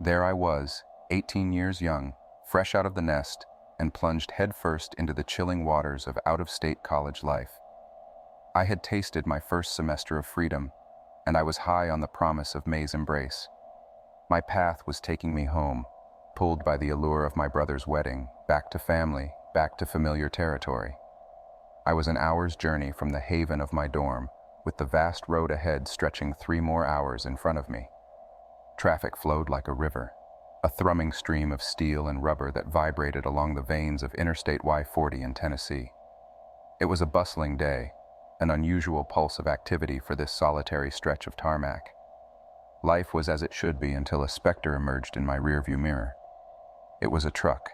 There I was, 18 years young, fresh out of the nest, and plunged headfirst into the chilling waters of out-of-state college life. I had tasted my first semester of freedom, and I was high on the promise of May's embrace. My path was taking me home, pulled by the allure of my brother's wedding, back to family, back to familiar territory. I was an hour's journey from the haven of my dorm, with the vast road ahead stretching 3 more hours in front of me. Traffic flowed like a river, a thrumming stream of steel and rubber that vibrated along the veins of Interstate Y-40 in Tennessee. It was a bustling day, an unusual pulse of activity for this solitary stretch of tarmac. Life was as it should be until a specter emerged in my rearview mirror. It was a truck,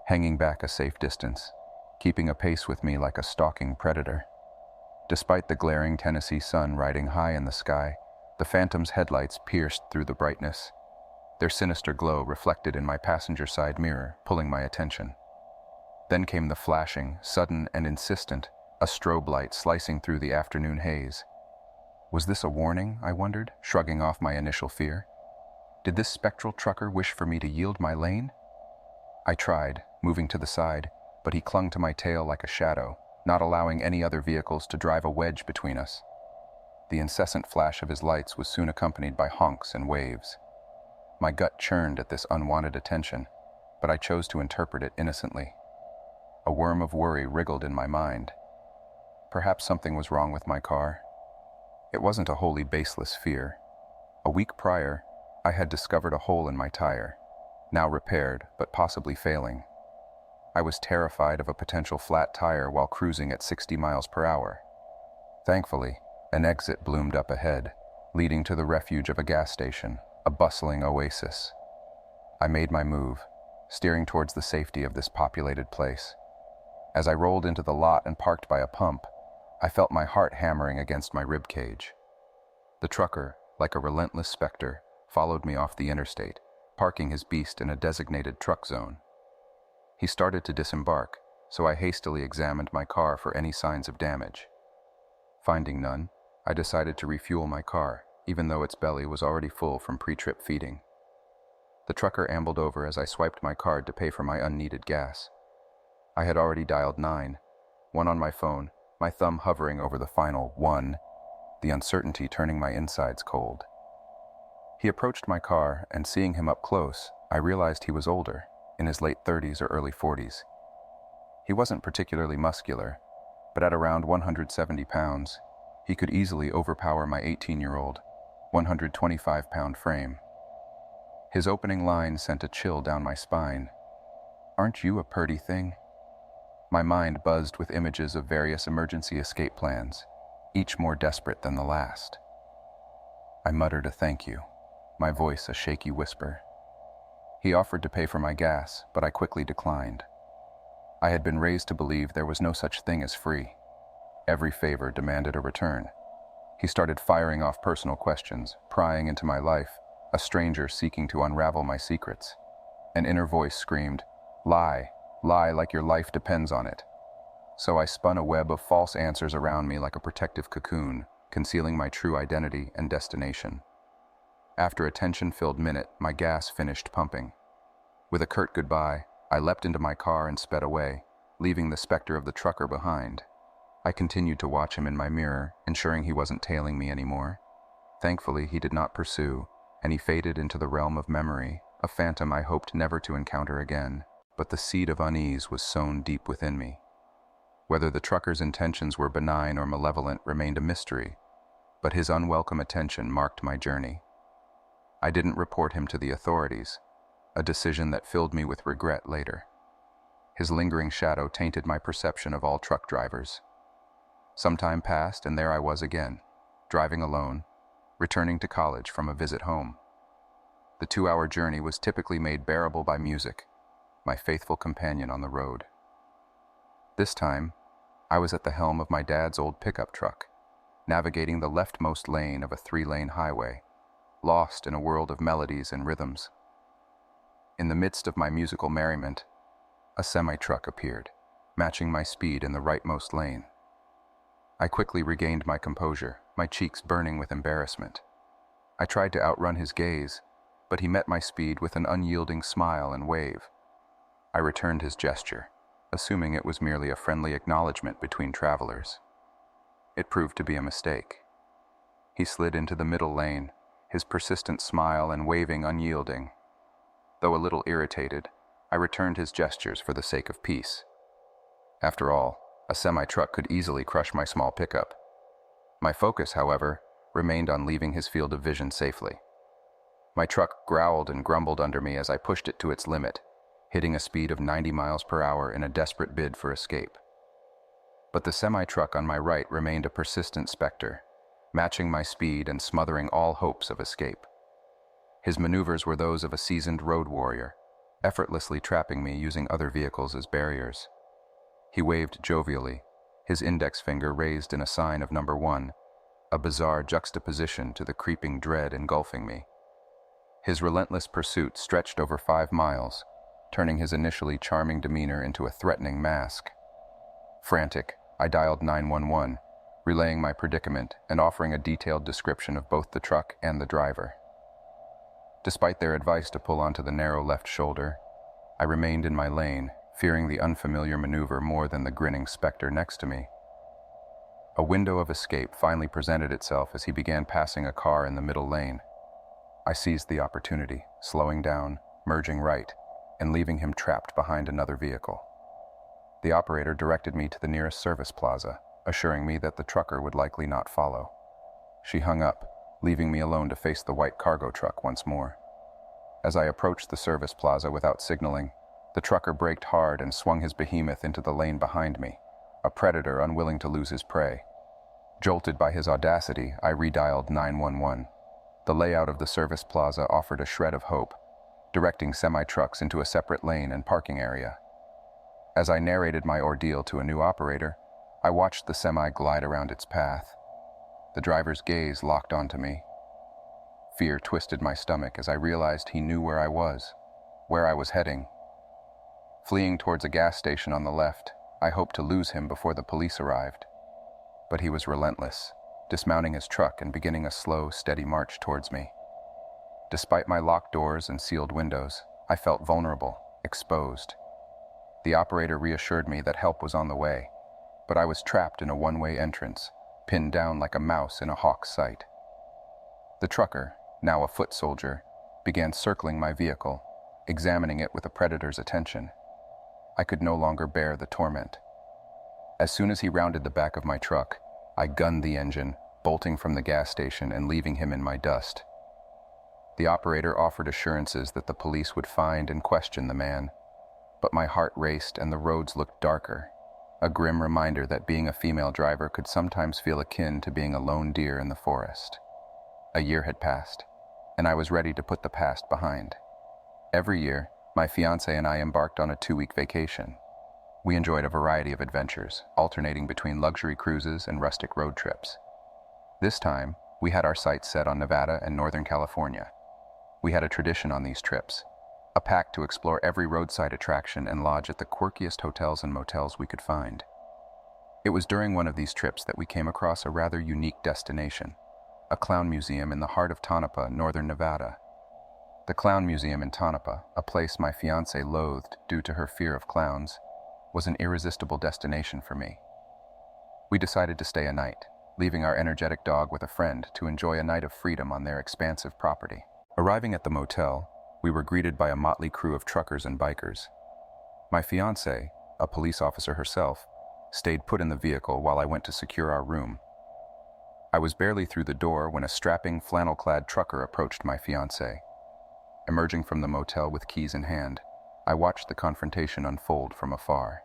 hanging back a safe distance, keeping a pace with me like a stalking predator. Despite the glaring Tennessee sun riding high in the sky, the Phantom's headlights pierced through the brightness, their sinister glow reflected in my passenger side mirror, pulling my attention. Then came the flashing, sudden and insistent, a strobe light slicing through the afternoon haze. Was this a warning, I wondered, shrugging off my initial fear? Did this spectral trucker wish for me to yield my lane? I tried, moving to the side, but he clung to my tail like a shadow, not allowing any other vehicles to drive a wedge between us. The incessant flash of his lights was soon accompanied by honks and waves. My gut churned at this unwanted attention, but I chose to interpret it innocently. A worm of worry wriggled in my mind. Perhaps something was wrong with my car. It wasn't a wholly baseless fear. A week prior, I had discovered a hole in my tire, now repaired but possibly failing. I was terrified of a potential flat tire while cruising at 60 miles per hour. Thankfully, an exit bloomed up ahead, leading to the refuge of a gas station, a bustling oasis. I made my move, steering towards the safety of this populated place. As I rolled into the lot and parked by a pump, I felt my heart hammering against my rib cage. The trucker, like a relentless specter, followed me off the interstate, parking his beast in a designated truck zone. He started to disembark, so I hastily examined my car for any signs of damage. Finding none, I decided to refuel my car, even though its belly was already full from pre-trip feeding. The trucker ambled over as I swiped my card to pay for my unneeded gas. I had already dialed 9, one on my phone, my thumb hovering over the final 1, the uncertainty turning my insides cold. He approached my car, and seeing him up close, I realized he was older, in his late 30s or early 40s. He wasn't particularly muscular, but at around 170 pounds, he could easily overpower my 18-year-old, 125-pound frame. His opening line sent a chill down my spine. "Aren't you a purty thing?" My mind buzzed with images of various emergency escape plans, each more desperate than the last. I muttered a thank you, my voice a shaky whisper. He offered to pay for my gas, but I quickly declined. I had been raised to believe there was no such thing as free. Every favor demanded a return. He started firing off personal questions, prying into my life, a stranger seeking to unravel my secrets. An inner voice screamed, "Lie, lie like your life depends on it." So I spun a web of false answers around me like a protective cocoon, concealing my true identity and destination. After a tension-filled minute, my gas finished pumping. With a curt goodbye, I leapt into my car and sped away, leaving the specter of the trucker behind. I continued to watch him in my mirror, ensuring he wasn't tailing me anymore. Thankfully, he did not pursue, and he faded into the realm of memory, a phantom I hoped never to encounter again. But the seed of unease was sown deep within me. Whether the trucker's intentions were benign or malevolent remained a mystery, but his unwelcome attention marked my journey. I didn't report him to the authorities, a decision that filled me with regret later. His lingering shadow tainted my perception of all truck drivers. Some time passed, and there I was again, driving alone, returning to college from a visit home. The 2-hour journey was typically made bearable by music, my faithful companion on the road. This time, I was at the helm of my dad's old pickup truck, navigating the leftmost lane of a 3-lane highway, lost in a world of melodies and rhythms. In the midst of my musical merriment, a semi-truck appeared, matching my speed in the rightmost lane. I quickly regained my composure, my cheeks burning with embarrassment. I tried to outrun his gaze, but he met my speed with an unyielding smile and wave. I returned his gesture, assuming it was merely a friendly acknowledgement between travelers. It proved to be a mistake. He slid into the middle lane, his persistent smile and waving unyielding. Though a little irritated, I returned his gestures for the sake of peace. After all, a semi-truck could easily crush my small pickup. My focus, however, remained on leaving his field of vision safely. My truck growled and grumbled under me as I pushed it to its limit, hitting a speed of 90 miles per hour in a desperate bid for escape. But the semi-truck on my right remained a persistent specter, matching my speed and smothering all hopes of escape. His maneuvers were those of a seasoned road warrior, effortlessly trapping me using other vehicles as barriers. He waved jovially, his index finger raised in a sign of number 1, a bizarre juxtaposition to the creeping dread engulfing me. His relentless pursuit stretched over 5 miles, turning his initially charming demeanor into a threatening mask. Frantic, I dialed 911, relaying my predicament and offering a detailed description of both the truck and the driver. Despite their advice to pull onto the narrow left shoulder, I remained in my lane, fearing the unfamiliar maneuver more than the grinning specter next to me. A window of escape finally presented itself as he began passing a car in the middle lane. I seized the opportunity, slowing down, merging right, and leaving him trapped behind another vehicle. The operator directed me to the nearest service plaza, assuring me that the trucker would likely not follow. She hung up, leaving me alone to face the white cargo truck once more. As I approached the service plaza without signaling, the trucker braked hard and swung his behemoth into the lane behind me, a predator unwilling to lose his prey. Jolted by his audacity, I redialed 911. The layout of the service plaza offered a shred of hope, directing semi-trucks into a separate lane and parking area. As I narrated my ordeal to a new operator, I watched the semi glide around its path. The driver's gaze locked onto me. Fear twisted my stomach as I realized he knew where I was heading. Fleeing towards a gas station on the left, I hoped to lose him before the police arrived. But he was relentless, dismounting his truck and beginning a slow, steady march towards me. Despite my locked doors and sealed windows, I felt vulnerable, exposed. The operator reassured me that help was on the way, but I was trapped in a one-way entrance, pinned down like a mouse in a hawk's sight. The trucker, now a foot soldier, began circling my vehicle, examining it with a predator's attention. I could no longer bear the torment. As soon as he rounded the back of my truck, I gunned the engine, bolting from the gas station and leaving him in my dust. The operator offered assurances that the police would find and question the man, but my heart raced and the roads looked darker, a grim reminder that being a female driver could sometimes feel akin to being a lone deer in the forest. A year had passed, and I was ready to put the past behind. Every year, my fiancé and I embarked on a 2-week vacation. We enjoyed a variety of adventures, alternating between luxury cruises and rustic road trips. This time, we had our sights set on Nevada and Northern California. We had a tradition on these trips, a pact to explore every roadside attraction and lodge at the quirkiest hotels and motels we could find. It was during one of these trips that we came across a rather unique destination, a clown museum in the heart of Tonopah, northern Nevada. The Clown Museum in Tonopah, a place my fiancée loathed due to her fear of clowns, was an irresistible destination for me. We decided to stay a night, leaving our energetic dog with a friend to enjoy a night of freedom on their expansive property. Arriving at the motel, we were greeted by a motley crew of truckers and bikers. My fiancée, a police officer herself, stayed put in the vehicle while I went to secure our room. I was barely through the door when a strapping, flannel-clad trucker approached my fiancée. Emerging from the motel with keys in hand, I watched the confrontation unfold from afar.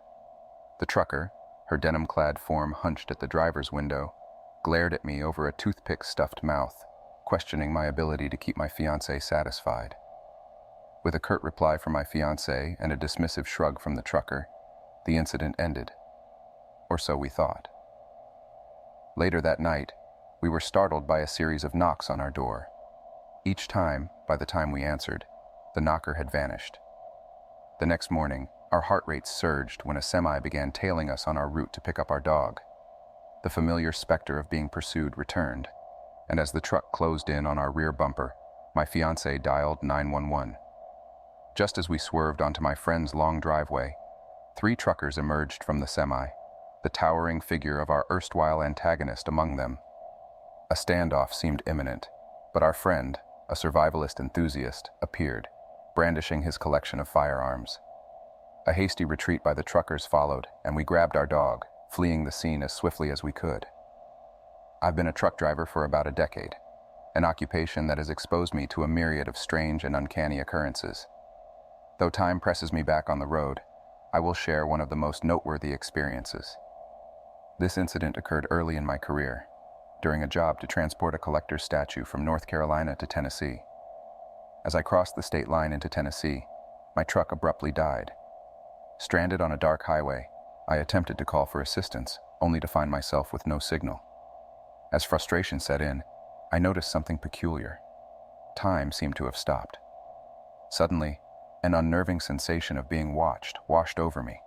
The trucker, her denim-clad form hunched at the driver's window, glared at me over a toothpick-stuffed mouth, questioning my ability to keep my fiancée satisfied. With a curt reply from my fiancée and a dismissive shrug from the trucker, the incident ended. Or so we thought. Later that night, we were startled by a series of knocks on our door. Each time, by the time we answered, the knocker had vanished. The next morning, our heart rates surged when a semi began tailing us on our route to pick up our dog. The familiar specter of being pursued returned, and as the truck closed in on our rear bumper, My fiancée dialed 911. Just as we swerved onto my friend's long driveway, 3 truckers emerged from the semi, the towering figure of our erstwhile antagonist among them. A standoff seemed imminent, but our friend, a survivalist enthusiast, appeared, brandishing his collection of firearms. A hasty retreat by the truckers followed, and we grabbed our dog, fleeing the scene as swiftly as we could. I've been a truck driver for about a decade, an occupation that has exposed me to a myriad of strange and uncanny occurrences. Though time presses me back on the road, I will share one of the most noteworthy experiences. This incident occurred early in my career, during a job to transport a collector's statue from North Carolina to Tennessee. As I crossed the state line into Tennessee, my truck abruptly died. Stranded on a dark highway, I attempted to call for assistance, only to find myself with no signal. As frustration set in, I noticed something peculiar. Time seemed to have stopped. Suddenly, an unnerving sensation of being watched washed over me.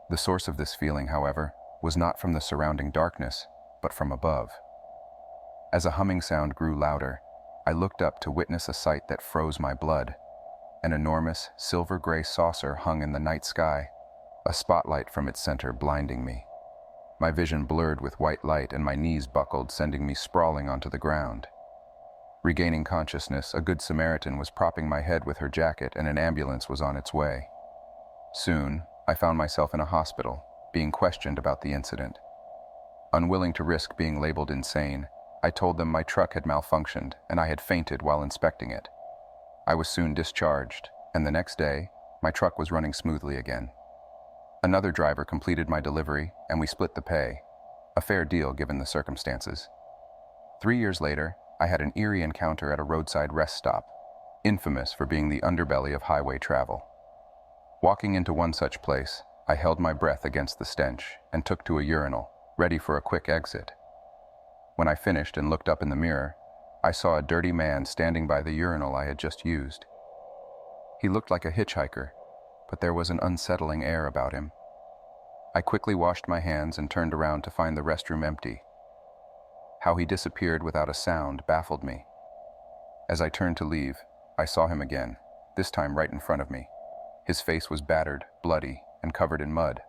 The source of this feeling, however, was not from the surrounding darkness, but from above. As a humming sound grew louder, I looked up to witness a sight that froze my blood. An enormous, silver-gray saucer hung in the night sky, a spotlight from its center blinding me. My vision blurred with white light and my knees buckled, sending me sprawling onto the ground. Regaining consciousness, a good Samaritan was propping my head with her jacket and an ambulance was on its way. Soon, I found myself in a hospital, being questioned about the incident. Unwilling to risk being labeled insane, I told them my truck had malfunctioned and I had fainted while inspecting it. I was soon discharged, and the next day, my truck was running smoothly again. Another driver completed my delivery, and we split the pay, a fair deal given the circumstances. 3 years later, I had an eerie encounter at a roadside rest stop, infamous for being the underbelly of highway travel. Walking into one such place, I held my breath against the stench and took to a urinal, ready for a quick exit. When I finished and looked up in the mirror, I saw a dirty man standing by the urinal I had just used. He looked like a hitchhiker, but there was an unsettling air about him. I quickly washed my hands and turned around to find the restroom empty. How he disappeared without a sound baffled me. As I turned to leave, I saw him again, this time right in front of me. His face was battered, bloody, and covered in mud.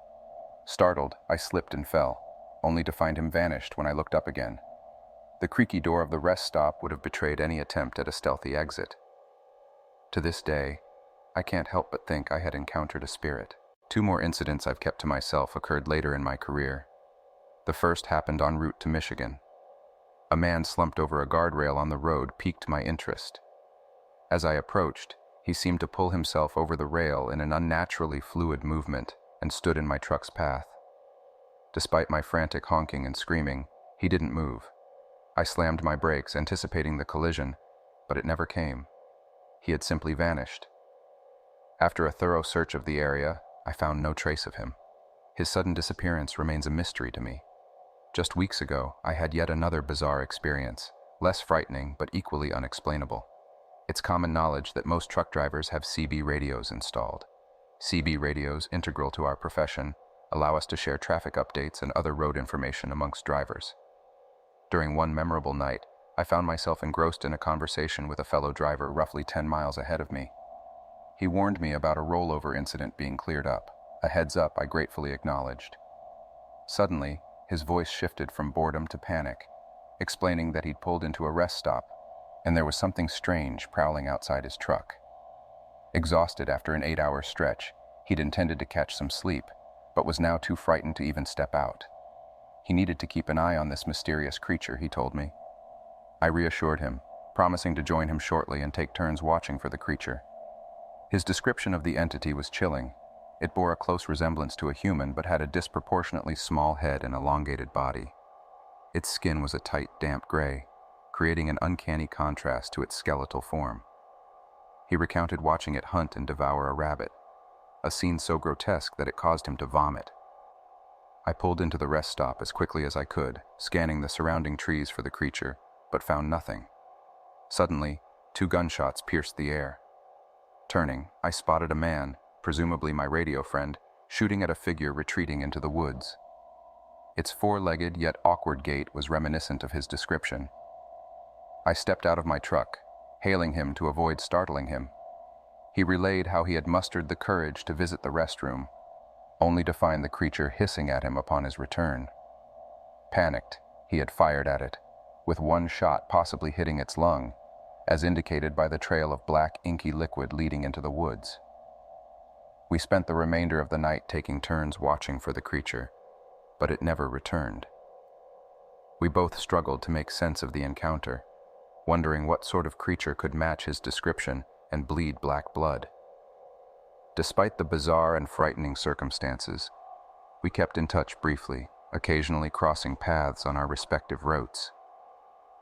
Startled, I slipped and fell, only to find him vanished when I looked up again. The creaky door of the rest stop would have betrayed any attempt at a stealthy exit. To this day, I can't help but think I had encountered a spirit. 2 more incidents I've kept to myself occurred later in my career. The first happened en route to Michigan. A man slumped over a guardrail on the road piqued my interest. As I approached, he seemed to pull himself over the rail in an unnaturally fluid movement and stood in my truck's path. Despite my frantic honking and screaming, he didn't move. I slammed my brakes, anticipating the collision, but it never came. He had simply vanished. After a thorough search of the area, I found no trace of him. His sudden disappearance remains a mystery to me. Just weeks ago, I had yet another bizarre experience, less frightening but equally unexplainable. It's common knowledge that most truck drivers have CB radios installed. CB radios, integral to our profession, allow us to share traffic updates and other road information amongst drivers. During one memorable night, I found myself engrossed in a conversation with a fellow driver roughly 10 miles ahead of me. He warned me about a rollover incident being cleared up, a heads up I gratefully acknowledged. Suddenly, his voice shifted from boredom to panic, explaining that he'd pulled into a rest stop, and there was something strange prowling outside his truck. Exhausted after an 8-hour stretch, he'd intended to catch some sleep, but was now too frightened to even step out. He needed to keep an eye on this mysterious creature, he told me. I reassured him, promising to join him shortly and take turns watching for the creature. His description of the entity was chilling. It bore a close resemblance to a human, but had a disproportionately small head and elongated body. Its skin was a tight, damp gray, creating an uncanny contrast to its skeletal form. He recounted watching it hunt and devour a rabbit, a scene so grotesque that it caused him to vomit. I pulled into the rest stop as quickly as I could, scanning the surrounding trees for the creature, but found nothing. Suddenly, 2 gunshots pierced the air. Turning, I spotted a man, presumably my radio friend, shooting at a figure retreating into the woods. Its 4-legged yet awkward gait was reminiscent of his description. I stepped out of my truck, hailing him to avoid startling him. He relayed how he had mustered the courage to visit the restroom, only to find the creature hissing at him upon his return. Panicked, he had fired at it, with one shot possibly hitting its lung, as indicated by the trail of black, inky liquid leading into the woods. We spent the remainder of the night taking turns watching for the creature, but it never returned. We both struggled to make sense of the encounter, wondering what sort of creature could match his description and bleed black blood. Despite the bizarre and frightening circumstances, we kept in touch briefly, occasionally crossing paths on our respective routes.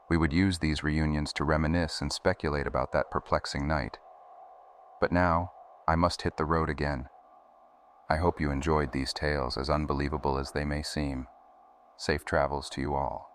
We would use these reunions to reminisce and speculate about that perplexing night. But now, I must hit the road again. I hope you enjoyed these tales, as unbelievable as they may seem. Safe travels to you all.